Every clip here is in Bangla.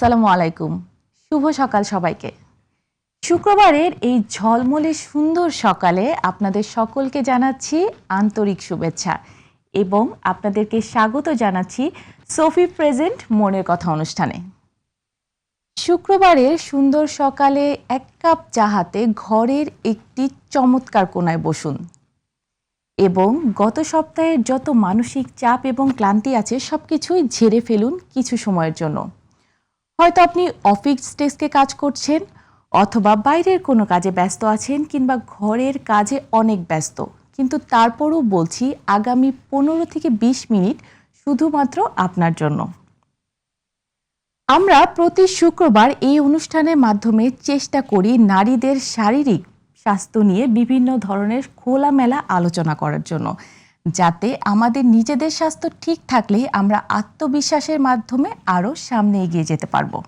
আসসালামু আলাইকুম। শুভ সকাল সবাইকে। শুক্রবারের এই ঝলমলে সুন্দর সকালে আপনাদের সকলকে জানাচ্ছি আন্তরিক শুভেচ্ছা এবং আপনাদেরকে স্বাগত জানাচ্ছি সোফি প্রেজেন্ট মনের কথা অনুষ্ঠানে। শুক্রবারের সুন্দর সকালে এক কাপ চাহাতে ঘরের একটি চমৎকার কোণায় বসুন এবং গত সপ্তাহের যত মানসিক চাপ এবং ক্লান্তি আছে সবকিছুই ঝেড়ে ফেলুন কিছু সময়ের জন্য। হয়তো আপনি অফিস ডেস্কে কাজ করছেন অথবা বাইরের কোনো কাজে ব্যস্ত আছেন কিংবা ঘরের কাজে অনেক ব্যস্ত, কিন্তু তারপরও বলছি আগামী 15 থেকে 20 মিনিট শুধুমাত্র আপনার জন্য। আমরা প্রতি শুক্রবার এই অনুষ্ঠানের মাধ্যমে চেষ্টা করি নারীদের শারীরিক স্বাস্থ্য নিয়ে বিভিন্ন ধরনের খোলামেলা আলোচনা করার জন্য, যাতে আমাদের নিজেদের স্বাস্থ্য ঠিক থাকলে আমরা আত্মবিশ্বাসের মাধ্যমে আরও সামনে এগিয়ে যেতে পারবো।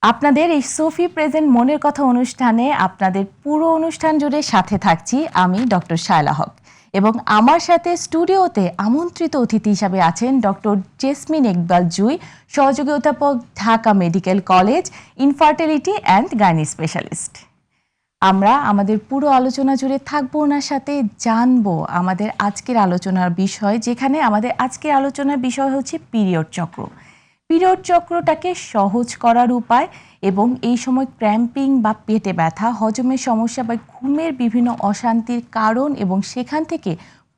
আপনাদের এই সোফি প্রেজেন্ট মনের কথা অনুষ্ঠানে আপনাদের পুরো অনুষ্ঠান জুড়ে সাথে থাকছি আমি ডক্টর শায়লা হক, এবং আমার সাথে স্টুডিওতে আমন্ত্রিত অতিথি হিসাবে আছেন ডক্টর জেসমিন ইকবাল জুই, সহযোগী অধ্যাপক, Dhaka medical college, infertility and gynae specialist. আমরা আমাদের পুরো আলোচনা জুড়ে থাকবো ওনার সাথে, জানবো আমাদের আজকের আলোচনার বিষয়, যেখানে আমাদের আজকের আলোচনার বিষয় হচ্ছে পিরিয়ড চক্র। পিরিয়ড চক্রটাকে সহজ করার উপায় এবং এই সময় ক্র্যাম্পিং বা পেটে ব্যথা, হজমের সমস্যা বা ঘুমের বিভিন্ন অশান্তির কারণ এবং সেখান থেকে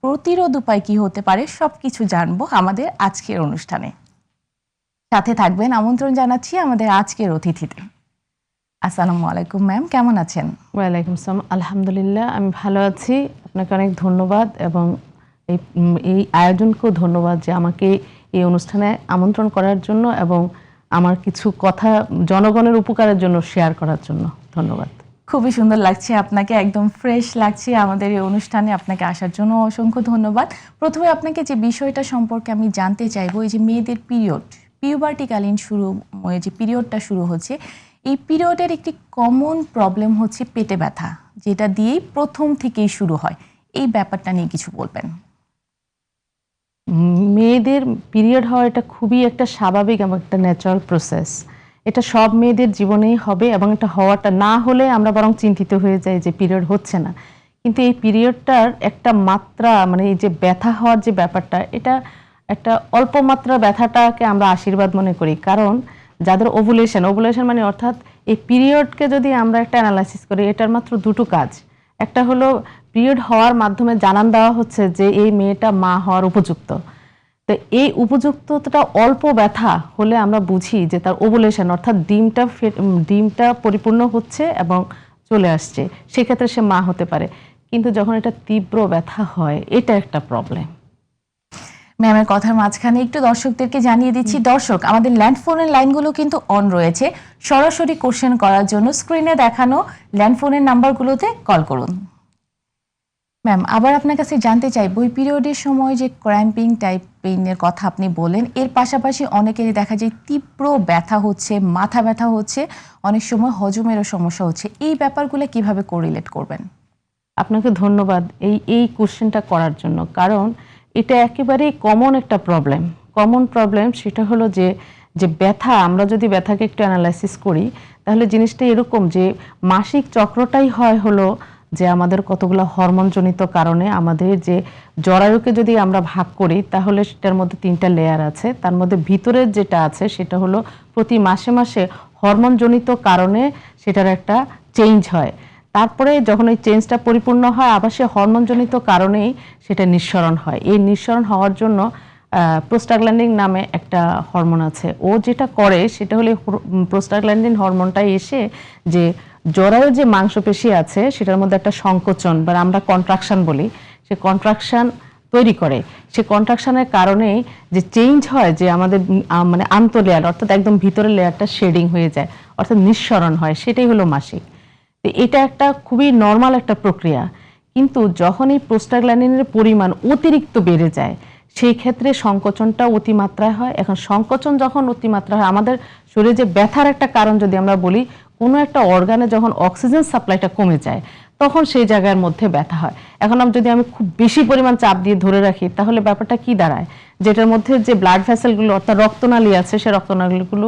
প্রতিরোধ উপায় কী হতে পারে সবকিছু জানবো আমাদের আজকের অনুষ্ঠানে। সাথে থাকবেন আমন্ত্রণ জানাচ্ছি আমাদের আজকের অতিথিদের। আসসালামু আলাইকুম ম্যাম, কেমন আছেন? ওয়ালাইকুম আসসালাম, আলহামদুলিল্লাহ আমি ভালো আছি। আপনাকে অনেক ধন্যবাদ এবং এই আয়োজনকেও ধন্যবাদ যে আমাকে এই অনুষ্ঠানে আমন্ত্রণ করার জন্য এবং আমার কিছু কথা জনগণের উপকারের জন্য শেয়ার করার জন্য ধন্যবাদ। খুবই সুন্দর লাগছে আপনাকে, একদম ফ্রেশ লাগছে আমাদের এই অনুষ্ঠানে। আপনাকে আসার জন্য অসংখ্য ধন্যবাদ। প্রথমে আপনাকে যে বিষয়টা সম্পর্কে আমি জানতে চাইবো, এই যে মেয়েদের পিউবার্টিকালীন যে পিরিয়ডটা শুরু হচ্ছে, এই পিরিয়ডের একটি কমন প্রবলেম হচ্ছে পেটে ব্যথা, যেটা দিয়েই প্রথম থেকেই শুরু হয়। এই ব্যাপারটা নিয়ে কিছু বলবেন? মেয়েদের পিরিয়ড হওয়া এটা খুবই একটা স্বাভাবিক এবং একটা ন্যাচারাল প্রসেস। এটা সব মেয়েদের জীবনেই হবে এবং এটা হওয়াটা না হলে আমরা বরং চিন্তিত হয়ে যাই যে পিরিয়ড হচ্ছে না। কিন্তু এই পিরিয়ডটার একটা মাত্রা, মানে এই যে ব্যথা হওয়ার যে ব্যাপারটা, এটা একটা অল্প মাত্রা ব্যথাটাকে আমরা আশীর্বাদ মনে করি। কারণ যাদের ওভুলেশন মানে অর্থাৎ এই পিরিয়ডকে যদি আমরা একটা অ্যানালাইসিস করি, এটার মাত্র দুটো কাজ। একটা হলো পিরিয়ড হওয়ার মাধ্যমে জানান দেওয়া হচ্ছে যে এই মেয়েটা মা হওয়ার উপযুক্ত। তো এই উপযুক্ততা অল্প ব্যথা হলে আমরা বুঝি যে তার ওভুলেশন অর্থাৎ ডিমটা পরিপূর্ণ হচ্ছে এবং চলে আসছে, সেক্ষেত্রে সে মা হতে পারে। কিন্তু যখন এটা তীব্র ব্যথা হয়, এটা একটা প্রবলেম। ম্যামের কথার মাঝখানে একটু দর্শকদেরকে জানিয়ে দিচ্ছি, দর্শক আমাদের ল্যান্ডফোনের লাইনগুলো কিন্তু অন রয়েছে। সরাসরি কোশ্চেন করার জন্য স্ক্রিনে দেখানো ল্যান্ডফোনের নাম্বারগুলোতে কল করুন। ম্যাম, আবার আপনার কাছে জানতে চাইব, ওই পিরিয়ডের সময় যে ক্র্যাম্পিং টাইপ পেইনের কথা আপনি বলেন, এর পাশাপাশি অনেকেরই দেখা যায় তীব্র ব্যথা হচ্ছে, মাথা ব্যথা হচ্ছে, অনেক সময় হজমেরও সমস্যা হচ্ছে। এই ব্যাপারগুলো কিভাবে কোরিলেট করবেন? আপনাকে ধন্যবাদ এই কোশ্চেনটা করার জন্য, কারণ এটা একেবারেই কমন একটা প্রবলেম। সেটা হলো যে ব্যথা, আমরা যদি ব্যথাকে একটু অ্যানালাইসিস করি তাহলে জিনিসটা এরকম যে মাসিক চক্রটাই হলো যে আমাদের কতগুলো হরমোনজনিত কারণে আমাদের যে জরায়ুকে যদি আমরা ভাগ করি তাহলে সেটার মধ্যে 3টা লেয়ার আছে। তার মধ্যে ভিতরের যেটা আছে সেটা হলো প্রতি মাসে মাসে হরমোনজনিত কারণে সেটার একটা চেঞ্জ হয়। তারপরে যখন ওই চেঞ্জটা পরিপূর্ণ হয়, আবার সে হরমোনজনিত কারণেই সেটা নিঃসরণ হয়। এই নিঃসরণ হওয়ার জন্য প্রোস্টাগ্ল্যান্ডিন নামে একটা হরমোন আছে। ও যেটা করে সেটা হলো প্রোস্টাগ্ল্যান্ডিন হরমোনটাই এসে যে জরায়ুর যে মাংসপেশি আছে সেটার মধ্যে একটা সংকোচন বা আমরা কন্ট্রাকশন বলি, সে কন্ট্রাকশন তৈরি করে। সে কন্ট্রাকশনের কারণে যে চেঞ্জ হয়, যে আমাদের মানে আন্তঃলেয়ার অর্থাৎ একদম ভিতরের লেয়ারটা শেডিং হয়ে যায়, অর্থাৎ নিঃসরণ হয়, সেটাই হলো মাসিক। এটা একটা খুবই নর্মাল একটা প্রক্রিয়া। কিন্তু যখন এই প্রোস্টাগ্ল্যান্ডিনের পরিমাণ অতিরিক্ত বেড়ে যায়, সেই ক্ষেত্রে সংকোচনটা অতিমাত্রায় হয়। এখন সংকোচন যখন অতিমাত্রা হয়, আমাদের শরীরে যে ব্যথার একটা কারণ যদি আমরা বলি, কোনো একটা অর্গানে যখন অক্সিজেন সাপ্লাইটা কমে যায় তখন সেই জায়গার মধ্যে ব্যথা হয়। এখন যদি আমি খুব বেশি পরিমাণ চাপ দিয়ে ধরে রাখি তাহলে ব্যাপারটা কি দাঁড়ায়, যেটার মধ্যে যে ব্লাড ভেসেলগুলো অর্থাৎ রক্তনালী আছে সে রক্তনালীগুলো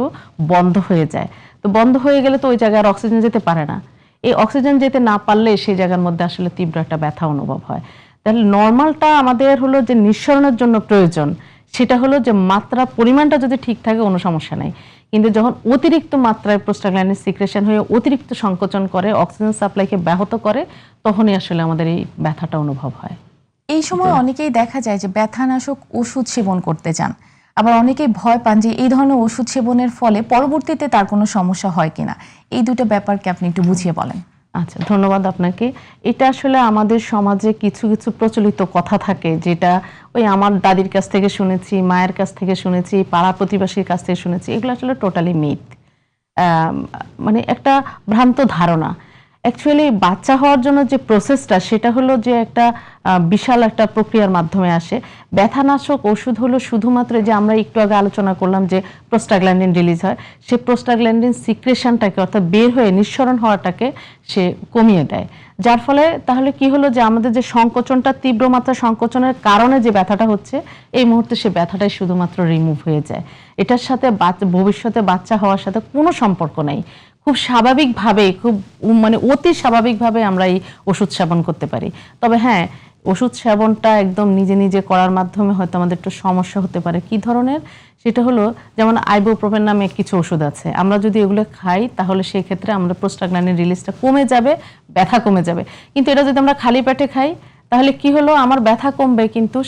বন্ধ হয়ে যায়। তো বন্ধ হয়ে গেলে তো ওই জায়গায় আর অক্সিজেন যেতে পারে না। এই অক্সিজেন যেতে না পারলে সেই জায়গার মধ্যে আসলে তীব্র একটা ব্যথা অনুভব হয়। তাহলে নর্মালটা আমাদের হলো যে নিঃসরণের জন্য প্রয়োজন, সেটা হলো যে মাত্রা পরিমাণটা যদি ঠিক থাকে কোনো সমস্যা নাই। কিন্তু যখন অতিরিক্ত মাত্রায় প্রোস্টাগ্ল্যান্ডিন সিক্রেশন হয়ে অতিরিক্ত সংকোচন করে, অক্সিজেন সাপ্লাইকে ব্যাহত করে, তখনই আসলে আমাদের এই ব্যথাটা অনুভব হয়। এই সময় অনেকেই দেখা যায় যে ব্যথানাশক ওষুধ সেবন করতে চান, আবার অনেকেই ভয় পান যে এই ধরনের ওষুধ সেবনের ফলে পরবর্তীতে তার কোনো সমস্যা হয় কিনা। এই দুটো ব্যাপারকে আপনি একটু বুঝিয়ে বলেন। আচ্ছা, ধন্যবাদ আপনাকে। এটা আসলে আমাদের সমাজে কিছু কিছু প্রচলিত কথা থাকে, যেটা ওই আমার দাদির কাছ থেকে শুনেছি, মায়ের কাছ থেকে শুনেছি, পাড়া প্রতিবেশীর কাছ থেকে শুনেছি। এগুলো আসলে টোটালি মিথ, মানে একটা ভ্রান্ত ধারণা। অ্যাকচুয়ালি বাচ্চা হওয়ার জন্য যে প্রসেসটা সেটা হলো যে একটা বিশাল একটা প্রক্রিয়ার মাধ্যমে আসে। ব্যথানাশক ওষুধ হলো শুধুমাত্র যে আমরা একটু আগে আলোচনা করলাম যে প্রোস্টাগ্ল্যান্ডিন রিলিজ হয়, সে প্রোস্টাগ্ল্যান্ডিন সিক্রেশনটাকে অর্থাৎ বের হয়ে নিঃসরণ হওয়াটাকে সে কমিয়ে দেয়। যার ফলে তাহলে কি হলো যে আমাদের যে সংকোচনটা, তীব্র মাত্রা সংকোচনের কারণে যে ব্যথাটা হচ্ছে, এই মুহূর্তে সে ব্যথাটাই শুধুমাত্র রিমুভ হয়ে যায়। এটার সাথে ভবিষ্যতে বাচ্চা হওয়ার সাথে কোনো সম্পর্ক নাই। খুব স্বাভাবিকভাবে, খুব মানে অতি স্বাভাবিকভাবে আমরা এই ওষুধ সেবন করতে পারি। তবে হ্যাঁ, ওষুধ সেবনটা একদম নিজে নিজে করার মাধ্যমে হয়তো আমাদের একটু সমস্যা হতে পারে। কি ধরনের? সেটা হলো যেমন আইবুপ্রোফেন নামে কিছু ওষুধ আছে, আমরা যদি এগুলো খাই তাহলে সেই ক্ষেত্রে আমাদের প্রোস্টাগ্ল্যান্ডিন রিলিজটা কমে যাবে, ব্যথা কমে যাবে। কিন্তু এটা যদি আমরা খালি পেটে খাই তাহলে কি হলো, আমার ব্যথা কমবে কিন্তু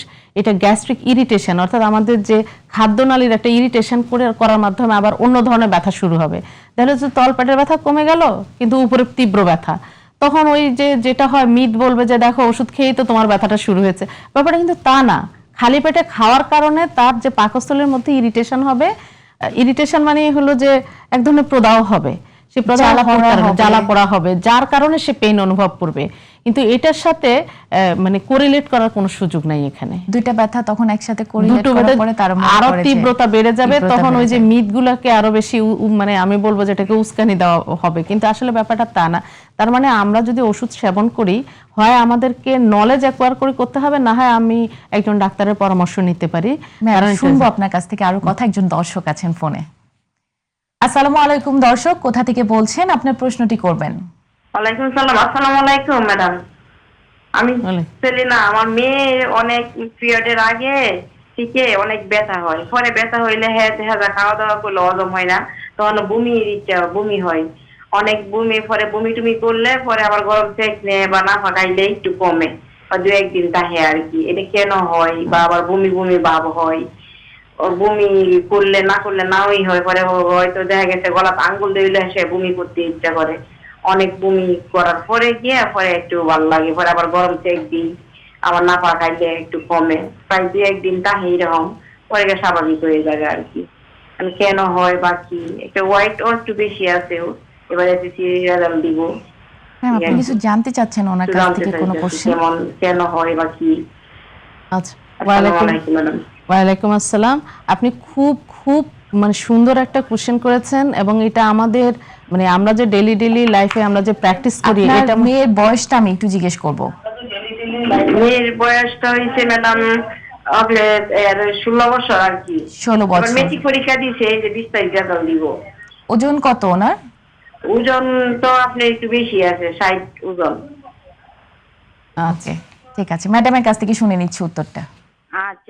এটা গ্যাস্ট্রিক ইরিটেশন অর্থাৎ আমাদের যে খাদ্যনালীর একটা ইরিটেশন করার মাধ্যমে আবার অন্য ধরনের ব্যথা শুরু হবে। তাহলে যে তলপেটের ব্যথা কমে গেল কিন্তু উপরে তীব্র ব্যথা, তখন ওই যে যেটা হয় মিথ বলবে যে দেখো ওষুধ খেয়েই তো তোমার ব্যথাটা শুরু হয়েছে। ব্যাপারটা কিন্তু তা না। খালি পেটে খাওয়ার কারণে তার যে পাকস্থলীর মধ্যে ইরিটেশন হবে, ইরিটেশন মানে হলো যে এক ধরনের প্রদাহ হবে, সে প্রদাহ জ্বালা পোড়া হবে, যার কারণে সে পেইন অনুভব করবে। কিন্তু এটার সাথে মানে কোরিলেট করার কোনো সুযোগ নাই এখানে। দুইটা ব্যথা তখন একসাথে কোরিলেট করার পরে তার আরো তীব্রতা বেড়ে যাবে, তখন ওই যে মিথগুলোকে আরো বেশি মানে আমি বলবো যেটাকে উস্কানি দেওয়া হবে। কিন্তু আসলে ব্যাপারটা তা না। তার মানে আমরা যদি ওষুধ সেবন করি, হয় আমাদেরকে নলেজ অ্যাকোয়ার করে করতে হবে, না হয় আমি একজন ডাক্তারের পরামর্শ নিতে পারি। কারণ শুনবো আপনার কাছ থেকে আরো কথা। একজন দর্শক আছেন ফোনে। আসসালামু আলাইকুম দর্শক, কোথা থেকে বলছেন? আপনার প্রশ্নটি করবেন। ওয়ালাইকুম সালাম। আসসালামু আলাইকুম ম্যাডাম। আমি সেলিনা। আমার মেয়ে অনেক পিরিয়ডের আগে থেকে অনেক ব্যথা হয়, পরে ব্যথা হইলে হ্যাঁ দেখা যায় খাওয়া দাওয়া করলে হজম হয় না, তখন বমি হয় অনেক। বমি পরে বমি টুমি করলে পরে আবার গরম সেক নেয় বা না ফাঁকাইলে একটু কমে বা দু একদিন তাহে আর কি। এটা কেন হয়? বা আবার বমি বমি ভাব হয়, বমি করলে না করলে নাওই হয়, পরে হয়তো দেখা গেছে গলাত আঙ্গুল দিলে সে বমি করতে ইচ্ছা করে। অনেক বমি করার পরে গিয়ে পরে একটু ভালো লাগে, পরে আবার গরম চেক দিই, আবার না পা খাইলে একটু কমে, প্রায় দু একদিন তাহে এরকম, পরে গিয়ে স্বাভাবিক হয়ে যাবে আর কি। কেন হয় বা কি? একটা ওয়াইটও একটু বেশি আছে, এবারে রেজাল্ট দিব। আপনি কিছু জানতে চাচ্ছেন ওনার কাছ থেকে কোনো কোশ্চেন? কেন হয় বা কি? আচ্ছা, ওয়ালাইকুম আসসালাম। আপনি খুব খুব মানে সুন্দর একটা কোশ্চেন করেছেন, এবং এটা আমাদের মানে আমরা যে ডেইলি লাইফে আমরা যে প্র্যাকটিস করি। এটা মেয়ের বয়সটা আমি একটু জিজ্ঞেস করব। মেয়ের বয়সটা হইছে ম্যাডাম 16 বছর আর কি। 16 বছর। মেট্রিক পরীক্ষা দিয়েছে, এই যে 20 তারিখ রেজাল্ট দিব। ওজন কত ওনার? ওজন তো আপনি একটু বেশি আছে, 60 ওজন। আচ্ছা, ঠিক আছে, ম্যাডামের কাছ থেকে শুনে নিচ্ছি উত্তরটা।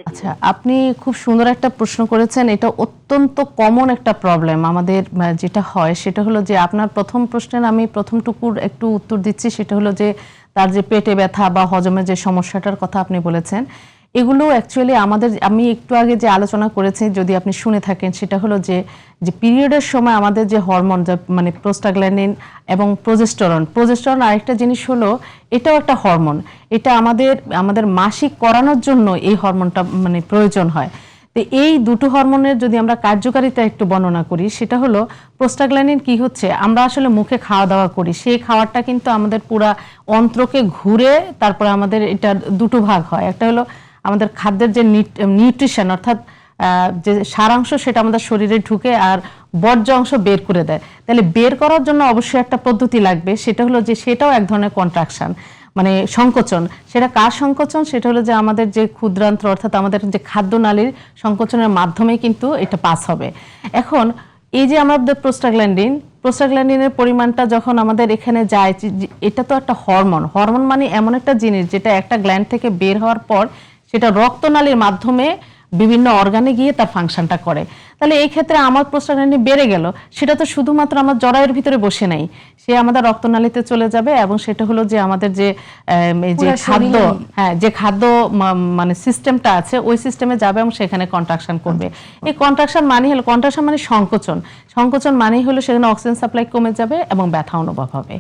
আচ্ছা, আপনি খুব সুন্দর একটা প্রশ্ন করেছেন। এটা অত্যন্ত কমন একটা প্রবলেম আমাদের যেটা হয় সেটা হলো যে আপনার প্রথম প্রশ্নের আমি প্রথমটুকুর একটু উত্তর দিচ্ছি। সেটা হলো যে তার যে পেটে ব্যথা বা হজমের যে সমস্যাটার কথা আপনি বলেছেন, এগুলো অ্যাকচুয়ালি আমাদের আমি একটু আগে যে আলোচনা করেছি যদি আপনি শুনে থাকেন, সেটা হলো যে পিরিয়ডের সময় আমাদের যে হরমোন মানে প্রোস্টাগ্ল্যান্ডিন এবং প্রোজেস্টেরন আরেকটা জিনিস হলো এটাও একটা হরমোন। এটা আমাদের মাসিক করানোর জন্য এই হরমোনটা মানে প্রয়োজন হয়। তো এই দুটো হরমোনের যদি আমরা কার্যকারিতা একটু বর্ণনা করি, সেটা হলো প্রোস্টাগ্ল্যান্ডিন কি হচ্ছে, আমরা আসলে মুখে খাওয়া দাওয়া করি, সেই খাবারটা কিন্তু আমাদের পুরা অন্ত্রকে ঘুরে তারপরে আমাদের এটা দুটো ভাগ হয়। একটা হলো আমাদের খাদ্যের যে নিউট্রিশন অর্থাৎ যে সারাংশ সেটা আমাদের শরীরে ঢুকে আর বর্জ্য অংশ বের করে দেয়। তাহলে বের করার জন্য অবশ্যই একটা পদ্ধতি লাগবে, সেটা হলো যে সেটাও এক ধরনের কন্ট্রাকশন, মানে সংকোচন। সেটা কার সংকোচন? সেটা হলো যে আমাদের যে ক্ষুদ্রান্ত্র অর্থাৎ আমাদের যে খাদ্যনালীর সংকোচনের মাধ্যমে কিন্তু এটা পাস হবে। এখন এই যে আমাদের প্রোস্টাগ্ল্যান্ডিনের পরিমাণটা যখন আমাদের এখানে যায়, এটা তো একটা হরমোন মানে এমন একটা জিনিস যেটা একটা গ্ল্যান্ড থেকে বের হওয়ার পর সেটা রক্তনালীর মাধ্যমে বিভিন্ন অর্গানে গিয়ে তার ফাংশনটা করে। তাহলে এই ক্ষেত্রে আমার প্রোস্টাগ্ল্যান্ডিন বেড়ে গেল, সেটা তো শুধুমাত্র আমার জরায়ুর ভিতরে বসে নাই, সে আমাদের রক্তনালীতে চলে যাবে এবং সেটা হলো যে আমাদের যে খাদ্য, যে খাদ্য মানে সিস্টেমটা আছে ওই সিস্টেমে যাবে এবং সেখানে কন্ট্রাকশন করবে। এই কন্ট্রাকশন মানে সংকোচন মানেই হলো সেখানে অক্সিজেন সাপ্লাই কমে যাবে এবং ব্যথা অনুভব হবে।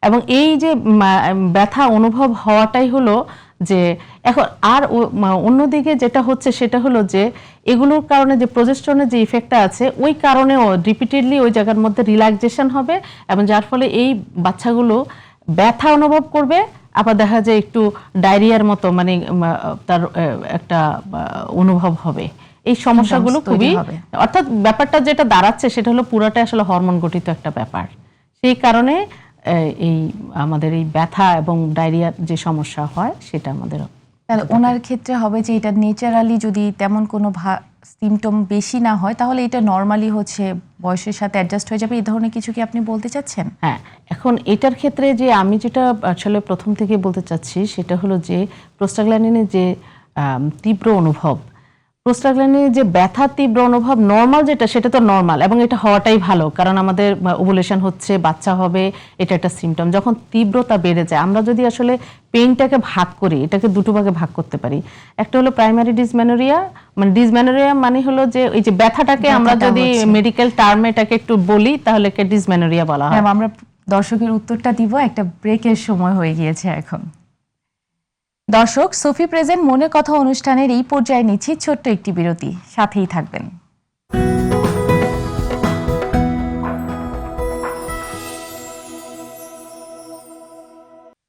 এবং এই যে ব্যথা অনুভব হওয়াটাই হলো যে এখন আর অন্যদিকে যেটা হচ্ছে সেটা হলো যে এগুলোর কারণে যে প্রজেস্টেরনের যে ইফেক্টটা আছে ওই কারণেও রিপিটেডলি ওই জায়গার মধ্যে রিল্যাক্সেশন হবে এবং যার ফলে এই বাচ্চাগুলো ব্যথা অনুভব করবে, আবার দেখা যায় একটু ডায়রিয়ার মতো মানে তার একটা অনুভব হবে। এই সমস্যাগুলো খুবই, অর্থাৎ ব্যাপারটা যেটা দাঁড়াচ্ছে সেটা হলো পুরোটাই আসলে হরমোন গঠিত একটা ব্যাপার। সেই কারণে এই আমাদের এই ব্যথা এবং ডায়রিয়ার যে সমস্যা হয় সেটা আমাদের। তাহলে ওনার ক্ষেত্রে হবে যে এটা ন্যাচারালি যদি তেমন কোনো সিমটম বেশি না হয় তাহলে এটা নরমালি হচ্ছে বয়সের সাথে অ্যাডজাস্ট হয়ে যাবে, এই ধরনের কিছু কি আপনি বলতে চাচ্ছেন? হ্যাঁ, এখন এটার ক্ষেত্রে যে আমি যেটা আসলে প্রথম থেকে বলতে চাচ্ছি সেটা হলো যে প্রোস্টাগ্ল্যান্ডিনের যে তীব্র অনুভব, প্রোস্টাগ্ল্যান্ডিনের যে ব্যথা তীব্র অনুভব নর্মাল যেটা সেটা তো নর্মাল এবং এটা হওয়াটাই ভালো, কারণ আমাদের ওভুলেশন হচ্ছে, বাচ্চা হবে, এটা একটা সিমটম। যখন তীব্রতা বেড়ে যায়, আমরা যদি আসলে পেইনটাকে ভাগ করি, এটাকে দুটো ভাগে ভাগ করতে পারি। একটা হলো প্রাইমারি ডিসমেনোরিয়া, মানে ডিসমেনোরিয়া মানে হলো যে এই যে ব্যথাটাকে আমরা যদি মেডিকেল টার্মে এটাকে একটু বলি তাহলে একে ডিসমেনোরিয়া বলা হয়। আমরা দর্শকের উত্তরটা দিব, একটা ব্রেকের সময় হয়ে গিয়েছে এখন। দর্শক, সোফি প্রেজেন্ট মনের কথা অনুষ্ঠানের এই পর্যায়ে নিচ্ছি ছোট্ট একটি বিরতি, সাথেই থাকবেন।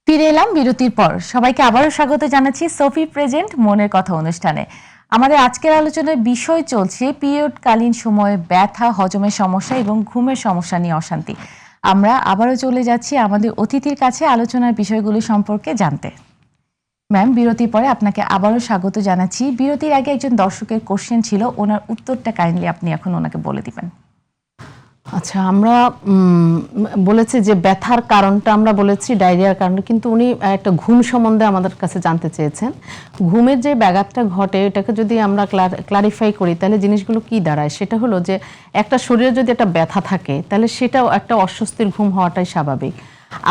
ফিরে এলাম বিরতির পর। সবাইকে আবারও স্বাগত জানাচ্ছি সোফি প্রেজেন্ট মনের কথা অনুষ্ঠানে। আমাদের আজকের আলোচনার বিষয় চলছে পিরিয়ডকালীন সময়ে ব্যথা, হজমের সমস্যা এবং ঘুমের সমস্যা নিয়ে অশান্তি। আমরা আবারও চলে যাচ্ছি আমাদের অতিথির কাছে আলোচনার বিষয়গুলো সম্পর্কে জানতে। ম্যাম, বিরতির পরে আপনাকে আবারও স্বাগত জানাচ্ছি। বিরতির আগে একজন দর্শকের কোশ্চেন ছিল, ওনার উত্তরটা কাইন্ডলি আপনি এখন ওনাকে বলে দিবেন। আচ্ছা, আমরা বলেছি যে ব্যথার কারণটা আমরা বলেছি ডায়রিয়ার কারণে, কিন্তু উনি একটা ঘুম সম্বন্ধে আমাদের কাছে জানতে চেয়েছেন। ঘুমের যে ব্যাঘাতটা ঘটে এটাকে যদি আমরা ক্লারিফাই করি তাহলে জিনিসগুলো কি দাঁড়ায়, সেটা হলো যে একটা শরীরে যদি একটা ব্যথা থাকে তাহলে সেটাও একটা অস্বস্তির ঘুম হওয়াটাই স্বাভাবিক।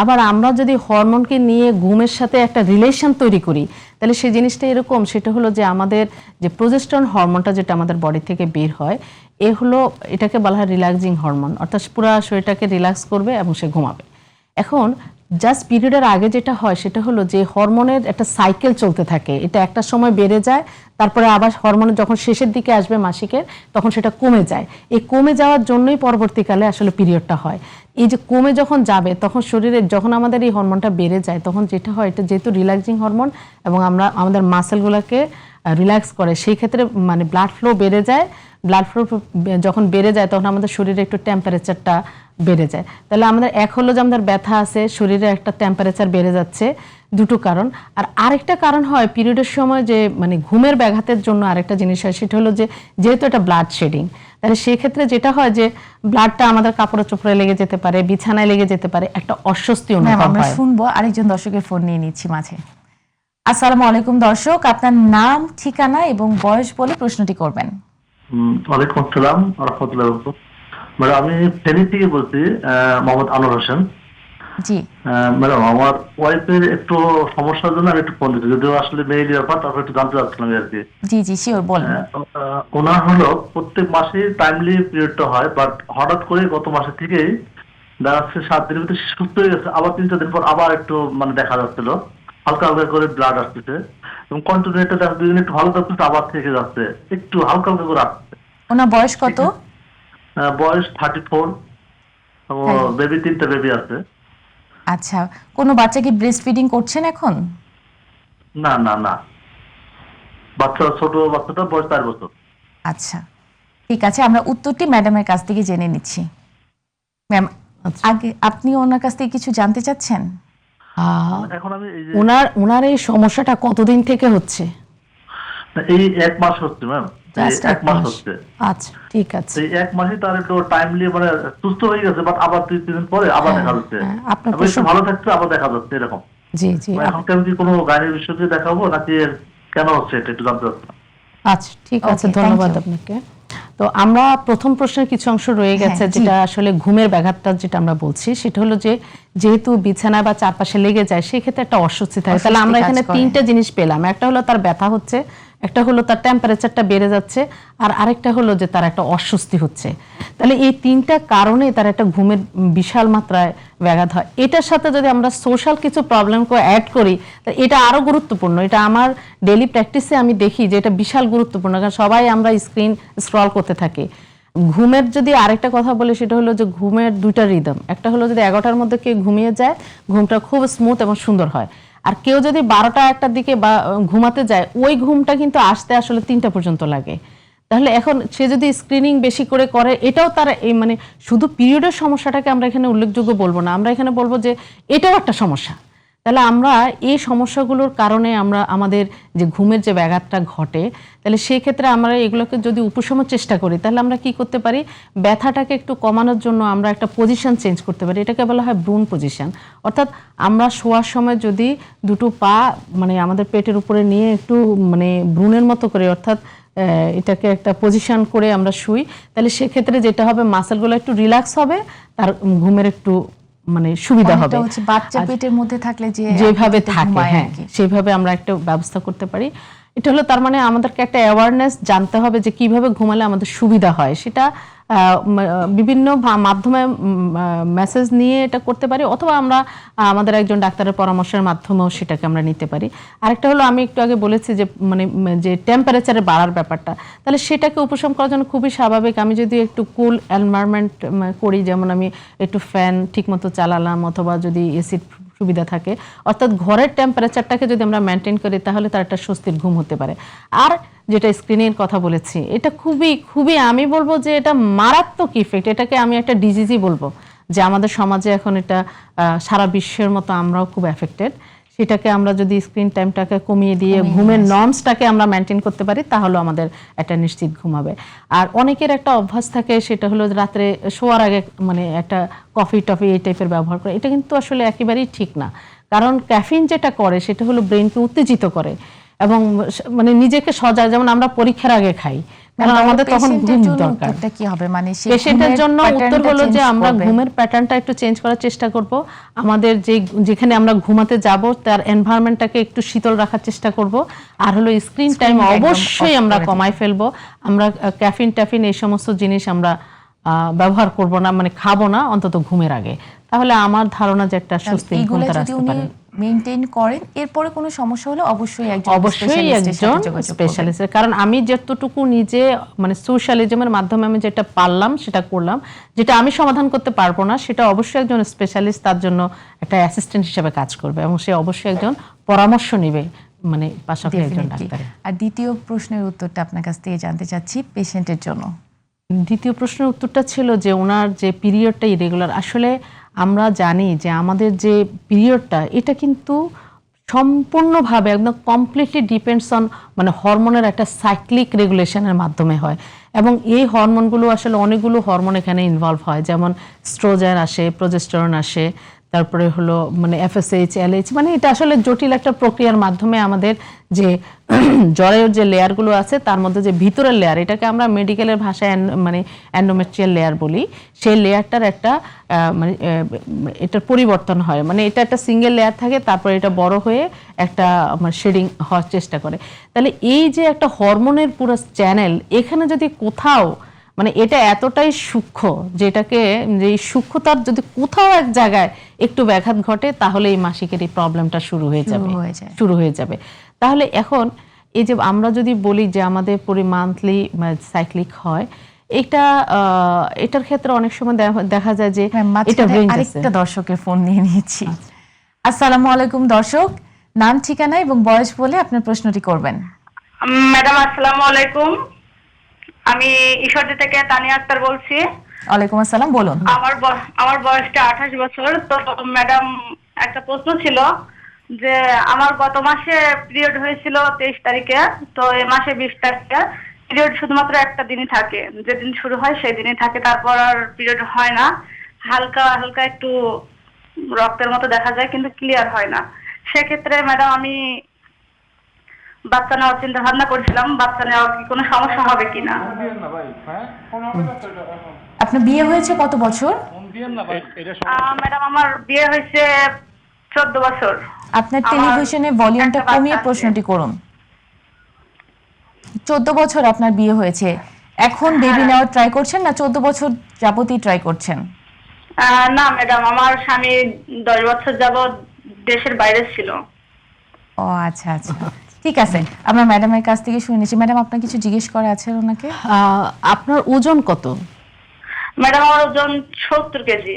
আবার আমরা যদি হরমোনকে নিয়ে ঘুমের সাথে একটা রিলেশন তৈরি করি তাহলে সেই জিনিসটা এরকম, সেটা হলো যে আমাদের যে প্রোজেস্টেরন হরমোনটা যেটা আমাদের বডি থেকে বের হয় এ হলো, এটাকে বলা হয় রিল্যাক্সিং হরমোন, অর্থাৎ পুরো শরীরটাকে রিল্যাক্স করবে এবং সে ঘুমাবে। এখন জাস্ট পিরিয়ডের আগে যেটা হয় সেটা হলো যে হরমোনের একটা সাইকেল চলতে থাকে, এটা একটা সময় বেড়ে যায়, তারপরে আবার হরমোনের যখন শেষের দিকে আসবে মাসিকের তখন সেটা কমে যায়। এই কমে যাওয়ার জন্যই পরবর্তীকালে আসলে পিরিয়ডটা হয়। এই যে কমে যখন যাবে তখন শরীরে যখন আমাদের এই হরমোনটা বেড়ে যায় তখন যেটা হয়, এটা যেহেতু রিল্যাক্সিং হরমোন এবং আমরা আমাদের মাসেলগুলোকে রিল্যাক্স করে, সেই ক্ষেত্রে মানে ব্লাড ফ্লো বেড়ে যায়। ব্লাড ফ্লো যখন বেড়ে যায় তখন আমাদের শরীরে একটু টেম্পারেচারটা বেড়ে যায়। তাহলে আমাদের এক হলো যে আমাদের ব্যথা আছে, শরীরে একটা টেম্পারেচার বেড়ে যাচ্ছে, দুটো কারণ। আর আরেকটা কারণ হয় পিরিয়ডের সময় যে মানে ঘুমের ব্যাঘাতের জন্য আরেকটা জিনিস হয়, সেটা হলো যে যেহেতু এটা ব্লাড শেডিং, তাহলে সেক্ষেত্রে যেটা হয় যে ব্লাডটা আমাদের কাপড়ে চোপড়ে লেগে যেতে পারে, বিছানায় লেগে যেতে পারে, একটা অস্বস্তি অনুভব হয়। আমরা শুনবো আরেকজন দর্শকের ফোন নিয়ে নিচ্ছি মাঝে। আসসালামু আলাইকুম দর্শক, আপনার নাম, ঠিকানা এবং বয়স বলে প্রশ্নটি করবেন। ওয়ালাইকুম আসসালাম রাহমাতুল্লাহ। ম্যাডাম, আমি ফেনী থেকে বলছি, মোহাম্মদ আনোয়ার হোসেন। জি ম্যাডাম, আমার ওয়াইফের একটু সমস্যার জন্য আমি একটু ফোন দিচ্ছি, যদিও আসলে মেইলি ব্যাপার, তারপর একটু জানতে চাচ্ছিলাম আর কি। জি জি শিওর, বলেন। ওনার হলো প্রত্যেক মাসে টাইমলি পিরিয়ডটা হয়, বাট হঠাৎ করে গত মাসে থেকেই দেখা যাচ্ছে 7 দিনের ভিতরে সুস্থ হয়ে গেছে, আবার 3-4 দিন পর আবার একটু মানে দেখা যাচ্ছিল হালকা হালকা করে ব্লাড আসতেছে এবং কন্টিনিউ এটা দেখা 2 দিন একটু ভালো থাকতেছে, আবার থেকে যাচ্ছে, একটু হালকা হালকা করে আসছে। ওনার বয়স কত? বয়স 34, বেবি 3টা বেবি আছে। আচ্ছা, কোনো বাচ্চা কি ব্রেস্ট ফিডিং করছেন এখন? না না না, বাচ্চা ছোট বাচ্চাটা বয়স 4 বছর। আচ্ছা, ঠিক আছে, আমরা উত্তরটি ম্যাডামের কাছ থেকে জেনে নিচ্ছি। ম্যাম, আগে আপনি ওনার কাছ থেকে কিছু জানতে চাচ্ছেন? এখন আমি এই যে ওনার এই সমস্যাটা কতদিন থেকে হচ্ছে? এই 1 মাস হচ্ছে ম্যাম, Just 1 মাস হচ্ছে। আচ্ছা, ঠিক আছে। এই 1 মাসে তার একটু টাইমলি মানে সুস্থ হয়ে গেছে, বাট আবার 2-3 দিন পরে আবার দেখা যাচ্ছে, আপনার আবার একটু ভালো থাকছে আবার দেখা যাচ্ছে এরকম। জি জি। এখন কেন কি কোনো গাইনিক বিশেষজ্ঞ দেখাবো নাকি কেন হচ্ছে এটা একটু জানতে চাচ্ছি। আচ্ছা, ঠিক আছে, Okay, ধন্যবাদ thank you. আপনাকে। তো আমরা প্রথম প্রশ্নের কিছু অংশ রয়ে গেছে, হ্যাঁ, জি। যেটা আসলে ঘুমের ব্যাঘাতটা যেটা আমরা বলছি, সেটা হলো যে যেহেতু বিছানা বা চারপাশে লেগে যায়, সেক্ষেত্রে একটা অস্বস্তি থাকে। তাহলে আমরা অস্বস্তি এখানে কাজ করে। 3টা জিনিস পেলাম। একটা হলো তার ব্যথা হচ্ছে, একটা হলো তার টেম্পারেচারটা বেড়ে যাচ্ছে, আর আরেকটা হলো যে তার একটা অস্বস্তি হচ্ছে। তাহলে এই 3টা কারণে তার একটা ঘুমের বিশাল মাত্রায় ব্যাঘাত হয়। এটার সাথে যদি আমরা সোশ্যাল কিছু প্রবলেমকে অ্যাড করি, তাহলে এটা আরো গুরুত্বপূর্ণ। এটা আমার ডেইলি প্র্যাকটিসে আমি দেখি যে এটা বিশাল গুরুত্বপূর্ণ, কারণ সবাই আমরা স্ক্রিন স্ক্রল করতে থাকি। ঘুমের যদি আরেকটা কথা বলি, সেটা হলো যে ঘুমের 2টা রিদম। একটা হলো যদি 11টার মধ্যে কেউ ঘুমিয়ে যায়, ঘুমটা খুব স্মুথ এবং সুন্দর হয়। আর কেউ যদি 12টা 1টার দিকে বা ঘুমাতে যায়, ওই ঘুমটা কিন্তু আসতে আসলে 3টা পর্যন্ত লাগে। তাহলে এখন সে যদি স্ক্রিনিং বেশি করে এটাও তার এই মানে শুধু পিরিয়ডের সমস্যাটাকে আমরা এখানে উল্লেখযোগ্য বলবো না, আমরা এখানে বলবো যে এটাও একটা সমস্যা। তাহলে আমরা এই সমস্যাগুলোর কারণে আমরা আমাদের যে ঘুমের যে ব্যাঘাতটা ঘটে, তাহলে সেই ক্ষেত্রে আমরা এগুলোকে যদি উপশমের চেষ্টা করি, তাহলে আমরা কি করতে পারি, ব্যথাটাকে একটু কমানোর জন্য আমরা একটা পজিশন চেঞ্জ করতে পারি। এটাকে বলা হয় ব্রুন পজিশন। অর্থাৎ আমরা শোয়ার সময় যদি দুটো পা মানে আমাদের পেটের উপরে নিয়ে একটু মানে ব্রুনের মতো করে, অর্থাৎ এটাকে একটা পজিশন করে আমরা শুই, তাহলে সেক্ষেত্রে যেটা হবে, মাসেলগুলো একটু রিল্যাক্স হবে, তার ঘুমের একটু মানে সুবিধা হবে। অনেকটা হচ্ছে বাচ্চা পেটের মধ্যে থাকলে যেভাবে থাকে, ঘুমায় হ্যাঁ, আর কি। সেভাবে আমরা একটা ব্যবস্থা করতে পারি। এটা হলো তার মানে আমাদেরকে একটা অ্যাওয়ারনেস জানতে হবে যে কিভাবে ঘুমালে আমাদের সুবিধা হয়। সেটা বিভিন্ন মাধ্যমে মেসেজ নিয়ে এটা করতে পারি, অথবা আমরা আমাদের একজন ডাক্তারের পরামর্শের মাধ্যমেও সেটাকে আমরা নিতে পারি। আরেকটা হলো আমি একটু আগে বলেছি যে মানে যে টেম্পারেচারে বাড়ার ব্যাপারটা, তাহলে সেটাকে উপশম করার জন্য খুবই স্বাভাবিক। আমি যদি একটু কুল এনভায়রনমেন্ট করি, যেমন আমি একটু ফ্যান ঠিকমতো চালালাম, অথবা যদি এসির সুবিধা থাকে, অর্থাৎ ঘরের টেম্পারেচারটাকে যদি আমরা মেনটেন করি, তাহলে তার একটা স্বস্তির ঘুম হতে পারে। আর যেটা স্ক্রিনের কথা বলেছি, এটা খুবই খুবই আমি বলবো যে এটা মারাত্মক ইফেক্ট। এটাকে আমি একটা ডিজিজই বলবো, যে আমাদের সমাজে এখন এটা সারা বিশ্বের মতো আমরাও খুব এফেক্টেড। সেটাকে আমরা যদি স্ক্রিন টাইমটাকে কমিয়ে দিয়ে ঘুমের নর্মসটাকে আমরা মেনটেন করতে পারি, তাহলে আমাদের একটা নিশ্চিত ঘুম হবে। আর অনেকের একটা অভ্যাস থাকে, সেটা হলো রাত্রে শোয়ার আগে মানে একটা কফি টফি এই টাইপের ব্যবহার করে। এটা কিন্তু আসলে একেবারেই ঠিক না, কারণ ক্যাফিন যেটা করে সেটা হলো ব্রেনকে উত্তেজিত করে এবং মানে নিজেকে সজাগ, যেমন আমরা পরীক্ষার আগে খাই, কারণ আমাদের তখন ঘুম দরকার। উত্তরটা কি হবে, মানে পেশেন্টের জন্য উত্তর হলো যে আমরা ঘুমের প্যাটার্নটা একটু চেঞ্জ করার চেষ্টা করব। আমাদের যেখানে আমরা ঘুমাতে যাব, তার এনভায়রনমেন্টটাকে একটু শীতল রাখার চেষ্টা করব। আর হলো স্ক্রিন টাইম অবশ্যই আমরা কমাই ফেলবো। আমরা ক্যাফিন ট্যাফিন এই সমস্ত জিনিস আমরা ব্যবহার করব না, মানে খাবো না অন্তত ঘুমের আগে। তাহলে আমার ধারণা যে একটা স্বস্তির ঘুম তার আসতে পারে। মেইনটেইন করেন, এরপরে কোনো সমস্যা হলে অবশ্যই একজন স্পেশালিস্টের, কারণ আমি যতটুকু নিজে মানে সোশ্যালিজমের মাধ্যমে আমি যেটা পারলাম সেটা করলাম, যেটা আমি সমাধান করতে পারবো না সেটা অবশ্যই একজন স্পেশালিস্ট তার জন্য একটা অ্যাসিস্ট্যান্ট হিসেবে কাজ করবে, এবং সে অবশ্যই একজন পরামর্শ নেবে মানে পাশাপাশি একজন ডাক্তার। আর দ্বিতীয় প্রশ্নের উত্তরটা আপনার কাছ থেকে জানতে চাচ্ছি পেশেন্টের জন্য। দ্বিতীয় প্রশ্নের উত্তরটা ছিল যে ওনার যে পিরিয়ডটা ইরেগুলার। আসলে আমরা জানি যে আমাদের যে পিরিয়ডটা, এটা কিন্তু সম্পূর্ণভাবে একদম কমপ্লিটলি ডিপেন্ডস অন মানে হরমোনের একটা সাইক্লিক রেগুলেশনের মাধ্যমে হয়, এবং এই হরমোনগুলো আসলে অনেকগুলো হরমোন এখানে ইনভলভ হয়, যেমন স্ট্রোজেন আসে, প্রজেস্টেরন আসে, তারপরে হলো মানে FSH, LH, মানে এটা আসলে জটিল একটা প্রক্রিয়ার মাধ্যমে আমাদের যে জ্বরের যে লেয়ারগুলো আছে তার মধ্যে যে ভিতরের লেয়ার, এটাকে আমরা মেডিকেলের ভাষায় মানে অ্যান্ডোমেট্রিয়াল লেয়ার বলি, সেই লেয়ারটার একটা মানে এটার পরিবর্তন হয়, মানে এটা একটা সিঙ্গেল লেয়ার থাকে, তারপরে এটা বড় হয়ে একটা শেডিং হওয়ার চেষ্টা করে। তাহলে এই যে একটা হরমোনের পুরো চ্যানেল, এখানে যদি কোথাও মানে এটা এতটাই সূক্ষ্ম, যেটাকে যে সূক্ষ্মতার যদি কোথাও এক জায়গায় একটু ব্যাঘাত ঘটে, তাহলে এই মাসিকের এই প্রবলেমটা শুরু হয়ে যাবে। তাহলে এখন এই যে আমরা যদি বলি যে আমাদের মান্থলি সাইক্লিক হয়, এটার ক্ষেত্রে অনেক সময় দেখা যায় যে এটা আরেকটা দর্শকের ফোন নিয়ে নিয়েছি। আসসালামু আলাইকুম দর্শক, নাম ঠিকানা এবং বয়স বলে আপনার প্রশ্নটি করবেন। ম্যাডাম আসসালামু আলাইকুম, আমি ঈশ্বরদী থেকে তানিয়া আক্তার বলছি। ওয়ালাইকুম আসসালাম, বলুন। আমার বয়সটা 28 বছর। তো ম্যাডাম, একটা প্রশ্ন ছিল যে আমার গত মাসে পিরিয়ড হয়েছিল 23 তারিখে। তো এই মাসে 20 তারিখে পিরিয়ড শুধুমাত্র একটা দিনই থাকে, যেদিন শুরু হয় সেই দিনই থাকে, তারপর আর পিরিয়ড হয় না। হালকা হালকা একটু রক্তের মতো দেখা যায়, কিন্তু ক্লিয়ার হয় না। সেক্ষেত্রে ম্যাডাম আমি বাচ্চা নেওয়ার চিন্তা ভাবনা করছিলাম, বাচ্চা নেওয়ার কি কোনো সমস্যা হবে কিনা। আপনার বিয়ে হয়েছে কত বছর? ম্যাডাম আমার বিয়ে হয়েছে 14 বছর। আপনার টেলিভিশনে ভলিউমটা একটা কমিয়ে বাচ্চা আছে। প্রশ্নটি করুন। 14 বছর আপনার বিয়ে হয়েছে, এখন বেবি নেওয়ার ট্রাই করছেন না 14 বছর যাবতই ট্রাই করছেন? না ম্যাডাম, আমার স্বামী 10 বছর যাবৎ দেশের বাইরে ছিল। ও আচ্ছা আচ্ছা, ঠিক আছে, আমরা ম্যাডামের কাছ থেকে শুনে নিচ্ছি। ম্যাডাম, আপনার কিছু জিজ্ঞেস করা আছে ওনাকে? আপনার ওজন কত? ম্যাডাম আমার ওজন 70 কেজি।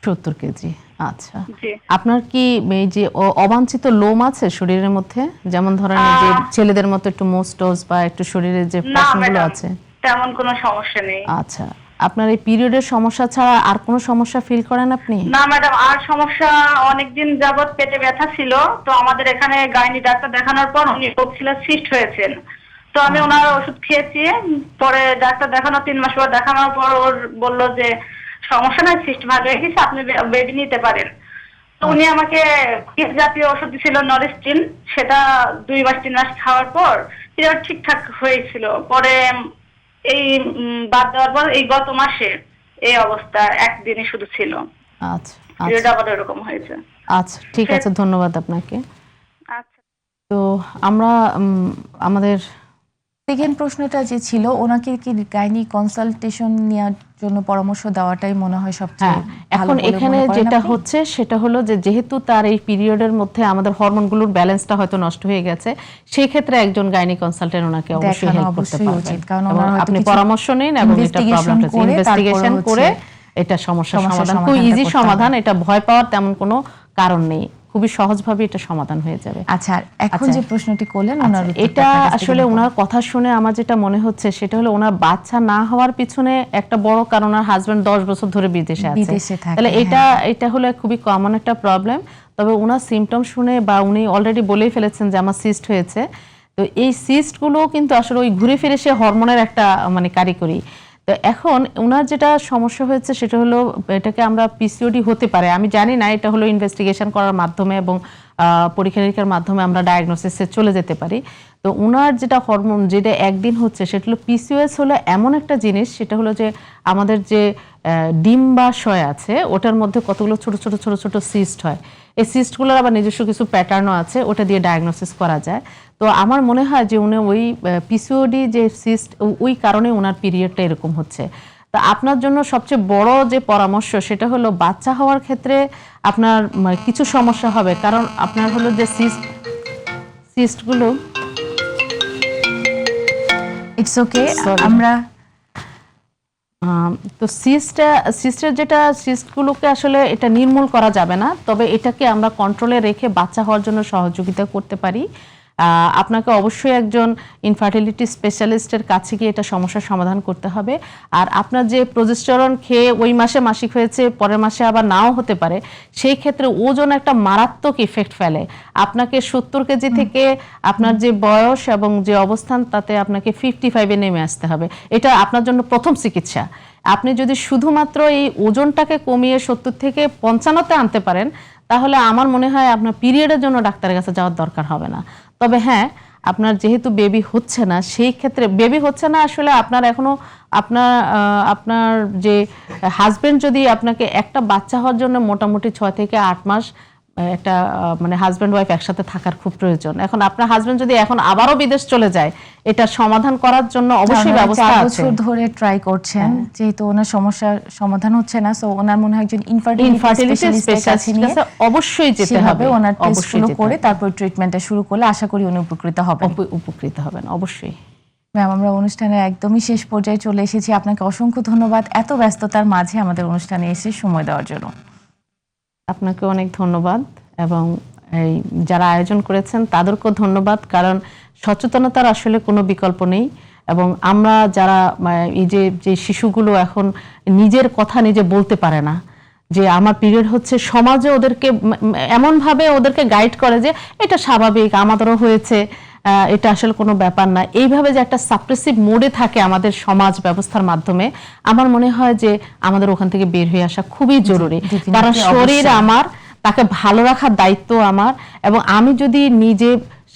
70 কেজি, আচ্ছা। জি। আপনার কি এই যে অবাঞ্ছিত লোম আছে শরীরের মধ্যে, যেমন ধরেন এই যে ছেলেদের মতো একটু মোস্টোজ বা একটু শরীরে যে না পশমগুলো ম্যাডাম, আছে? তেমন কোনো সমস্যা নেই। আচ্ছা, আপনার এই পিরিয়ডের সমস্যা ছাড়া আর কোনো সমস্যা ফিল করেন আপনি? না ম্যাডাম, আর সমস্যা, অনেকদিন যাবৎ পেটে ব্যথা ছিল। তো আমাদের এখানে গাইনি ডাক্তার দেখানোর পর উনি বলছিলেন সিস্ট হয়েছেন। তো আমি ওনার ওষুধ খেয়েছি। পরে ডাক্তার দেখানো 3 মাস পর দেখানোর পর ওর বললো যে সমস্যা নাই, সিস্ট ভালো হয়ে গেছে, আপনি বেবি নিতে পারেন। তো উনি আমাকে কিস জাতীয় ওষুধ দিয়েছিল, নরিস্টিন। সেটা 2 মাস 3 মাস খাওয়ার পর পিরিয়ড ঠিকঠাক হয়েছিল। পরে এই বাদ দেওয়ার পর এই গত মাসে এই অবস্থা, একদিনই শুধু ছিল। আচ্ছা পিরিয়ড আচ্ছা আবার এরকম হয়েছে। আচ্ছা, ঠিক আছে, ধন্যবাদ আপনাকে। আচ্ছা। তো আমরা আমাদের সেকেন্ড প্রশ্নটা যে ছিল, ওনাকে কি গাইনি কনসালটেশন নেওয়ার জন্য পরামর্শ দেওয়াটাই মনে হয় সবচেয়ে হ্যাঁ, ভালো এখন বলে এখানে মনে করেন যেটা আপনি? হচ্ছে সেটা হলো যে যেহেতু তার এই পিরিয়ডের মধ্যে আমাদের হরমোনগুলোর ব্যালেন্সটা হয়তো নষ্ট হয়ে গেছে, সেই ক্ষেত্রে একজন গাইনি কনসালটেন্ট ওনাকে অবশ্যই দেখানো হেল্প করতে অবশ্যই পারবেন। উচিত, কারণ এবং ওনার হয়তো আপনি কিছু পরামর্শ নিন এবং এটা investigation প্রবলেমটা করে ইনভেস্টিগেশন তারপরে করে হচ্ছে এটা সমস্যার সমস্যার সমাধান, খুব সমাধানটা ইজি করতে সমাধান, হবে। এটা ভয় পাওয়ার তেমন কোনো কারণ নেই, খুবই সহজভাবে এটা সমাধান হয়ে যাবে। আচ্ছা, আর এখন আচ্ছা। যে প্রশ্নটি করলেন আচ্ছা, ওনার উত্তরটা এটা আপনার কাছ থেকে আসলে নেব। ওনার কথা শুনে আমার যেটা মনে হচ্ছে সেটা হলো ওনার বাচ্চা না হওয়ার পিছনে একটা বড় কারণ, ওনার হাজবেন্ড 10 বছর ধরে বিদেশে আছে। বিদেশে থাকে, তাহলে হ্যাঁ। এটা হলো খুবই কমন একটা প্রবলেম। তবে ওনার সিমটম শুনে বা উনি অলরেডি বলেই ফেলেছেন যে আমার সিস্ট হয়েছে। তো এই সিস্টগুলো কিন্তু আসলে ওই ঘুরে ফিরে সে হরমোনের একটা মানে কারিগরি। তো এখন ওনার যেটা সমস্যা হয়েছে সেটা হলো এটাকে আমরা পিসিওডি হতে পারে, আমি জানি না, এটা হলো ইনভেস্টিগেশন করার মাধ্যমে এবং পরীক্ষা নিরীক্ষার মাধ্যমে আমরা ডায়াগনোসিসে চলে যেতে পারি। তো ওনার যেটা হরমোন যেটা একদিন হচ্ছে সেটা হলো পিসিওএস, হলো এমন একটা জিনিস, সেটা হলো যে আমাদের যে ডিম্বাশয় আছে ওটার মধ্যে কতগুলো ছোট ছোট ছোট ছোট সিস্ট হয়। এই সিস্টগুলোর আবার নিজস্ব কিছু প্যাটার্নও আছে, ওটা দিয়ে ডায়াগনোসিস করা যায়। তো আমার মনে হয় যে উনি ওই পিসিওডি যে সিস্ট, ওই কারণে ওনার পিরিয়ডটা এরকম হচ্ছে। তা আপনার জন্য সবচেয়ে বড় যে পরামর্শ সেটা হলো বাচ্চা হওয়ার ক্ষেত্রে আপনার কিছু সমস্যা হবে, কারণ আপনার হলো যে সিস্টগুলো ইটস ওকে, Sorry. আমরা তো সিস্টের যেটা সিস্টগুলোকে আসলে এটা নির্মূল করা যাবে না, তবে এটাকে আমরা কন্ট্রোলে রেখে বাচ্চা হওয়ার জন্য সহযোগিতা করতে পারি। আপনাকে অবশ্যই একজন ইনফার্টিলিটি স্পেশালিস্টের কাছে গিয়ে এটা সমস্যার সমাধান করতে হবে। আর আপনার যে প্রজেস্টেরন খেয়ে ওই মাসে মাসিক হয়েছে, পরের মাসে আবার নাও হতে পারে, সেই ক্ষেত্রে ওজন একটা মারাত্মক ইফেক্ট ফেলে। আপনাকে 70 কেজি থেকে আপনার যে বয়স এবং যে অবস্থান তাতে আপনাকে 55-এ নেমে আসতে হবে। এটা আপনার জন্য প্রথম চিকিৎসা। আপনি যদি শুধুমাত্র এই ওজনটাকে কমিয়ে 70 থেকে 55-তে আনতে পারেন, তাহলে আমার মনে হয় আপনার পিরিয়ডের জন্য ডাক্তারের কাছে যাওয়ার দরকার হবে না। তবে হ্যাঁ, আপনার যেহেতু বেবি হচ্ছে না, সেই ক্ষেত্রে বেবি হচ্ছে না আসলে আপনার এখনো আপনার যে হাজবেন্ড যদি আপনাকে একটা বাচ্চা হওয়ার জন্য মোটামুটি 6 থেকে 8 মাস একটা মানে হাজবেন্ড ওয়াইফ একসাথে থাকার খুব প্রয়োজন। এখন আপনার হাজবেন্ড যদি এখন আবারও বিদেশ চলে যায়, এটা সমাধান করার জন্য অবশ্যই ব্যবস্থা 4 আছে। বছর ধরে ট্রাই করছেন, যেহেতু ওনার সমস্যার সমাধান হচ্ছে না, সো ওনার মনে হয় একজন ইনফার্টিলিটি স্পেশালিস্টের কাছে নিয়ে অবশ্যই যেতে হবে, ওনার অবশ্যই টেস্টগুলো যেতে করে হবে। তারপর ট্রিটমেন্টটা শুরু করলে আশা করি উনি উপকৃত হবেন। উপকৃত হবেন অবশ্যই। ম্যাম, আমরা অনুষ্ঠানের একদমই শেষ পর্যায়ে চলে এসেছি। আপনাকে অসংখ্য ধন্যবাদ এত ব্যস্ততার মাঝে আমাদের অনুষ্ঠানে এসে সময় দেওয়ার জন্য। আপনাকে অনেক ধন্যবাদ এবং এই যারা আয়োজন করেছেন তাদেরকেও ধন্যবাদ, কারণ সচেতনতার আসলে কোনো বিকল্প নেই। এবং আমরা যারা এই যে শিশুগুলো এখন নিজের কথা নিজে বলতে পারে না, যে আমার পিরিয়ড হচ্ছে, সমাজে ওদেরকে এমনভাবে ওদেরকে গাইড করে যে এটা স্বাভাবিক, আমাদেরও হয়েছে, এটা আসলে কোনো ব্যাপার না, এইভাবে যে একটা সাপ্রেসিভ মোডে থাকে আমাদের সমাজ ব্যবস্থার মাধ্যমে, আমার মনে হয় যে আমাদের ওখান থেকে বের হয়ে আসা খুবই জরুরি। কারণ শরীর আমার, তাকে ভালো রাখার দায়িত্ব আমার, এবং আমি যদি নিজে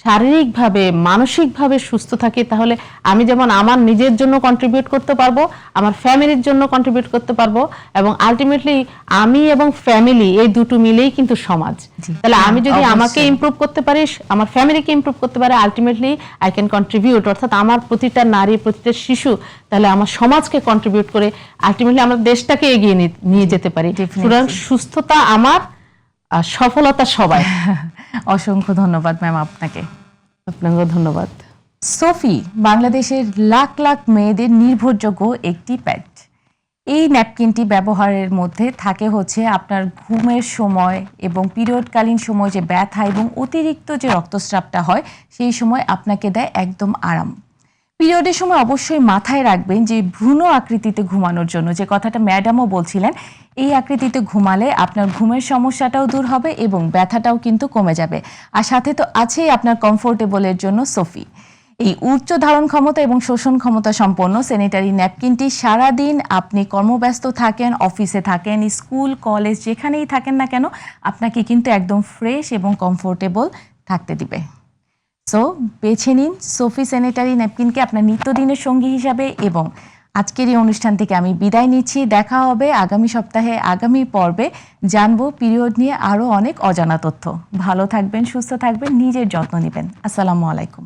শারীরিকভাবে মানসিকভাবে সুস্থ থাকি, তাহলে আমি যেমন আমার নিজের জন্য কন্ট্রিবিউট করতে পারবো, আমার ফ্যামিলির জন্য কন্ট্রিবিউট করতে পারবো, এবং আলটিমেটলি আমি এবং ফ্যামিলি এই দুটো মিলেই কিন্তু সমাজ। তাহলে আমি যদি আমাকে ইমপ্রুভ করতে পারি, আমার ফ্যামিলিকে ইমপ্রুভ করতে পারি, আলটিমেটলি আই ক্যান কন্ট্রিবিউট, অর্থাৎ আমার প্রতিটা নারী, প্রতিটা শিশু তাহলে আমার সমাজকে কন্ট্রিবিউট করে আলটিমেটলি আমরা দেশটাকে এগিয়ে নিয়ে যেতে পারি। সুতরাং সুস্থতা আমার, আর সফলতা সবাই। অসংখ্য ধন্যবাদ ম্যাম আপনাকে। আপনাকেও ধন্যবাদ। সোফি বাংলাদেশের লাখ লাখ মেয়েদের নির্ভরযোগ্য একটি প্যাড। এই ন্যাপকিনটি ব্যবহারের মধ্যে থাকে হচ্ছে আপনার ঘুমের সময় এবং পিরিয়ডকালীন সময় যে ব্যথা এবং অতিরিক্ত যে রক্তস্রাবটা হয়, সেই সময় আপনাকে দেয় একদম আরাম। পিরিয়ডের সময় অবশ্যই মাথায় রাখবেন যে ভ্রূণ আকৃতিতে ঘুমানোর জন্য, যে কথাটা ম্যাডামও বলছিলেন, এই আকৃতিতে ঘুমালে আপনার ঘুমের সমস্যাটাও দূর হবে এবং ব্যথাটাও কিন্তু কমে যাবে। আর সাথে তো আছেই আপনার কমফোর্টেবলের জন্য সোফি। এই উচ্চ ধারণ ক্ষমতা এবং শোষণ ক্ষমতা সম্পন্ন স্যানিটারি ন্যাপকিনটি সারাদিন আপনি কর্মব্যস্ত থাকেন, অফিসে থাকেন, স্কুল কলেজ যেখানেই থাকেন না কেন, আপনাকে কিন্তু একদম ফ্রেশ এবং কমফোর্টেবল থাকতে দিবে। সো বেছে নিন সোফি স্যানিটারি ন্যাপকিনকে আপনার নিত্যদিনের সঙ্গী হিসাবে। এবং আজকের এই অনুষ্ঠান থেকে আমি বিদায় নিচ্ছি। দেখা হবে আগামী সপ্তাহে আগামী পর্বে। জানবো পিরিয়ড নিয়ে আরও অনেক অজানা তথ্য। ভালো থাকবেন, সুস্থ থাকবেন, নিজের যত্ন নেবেন। আসসালামু আলাইকুম।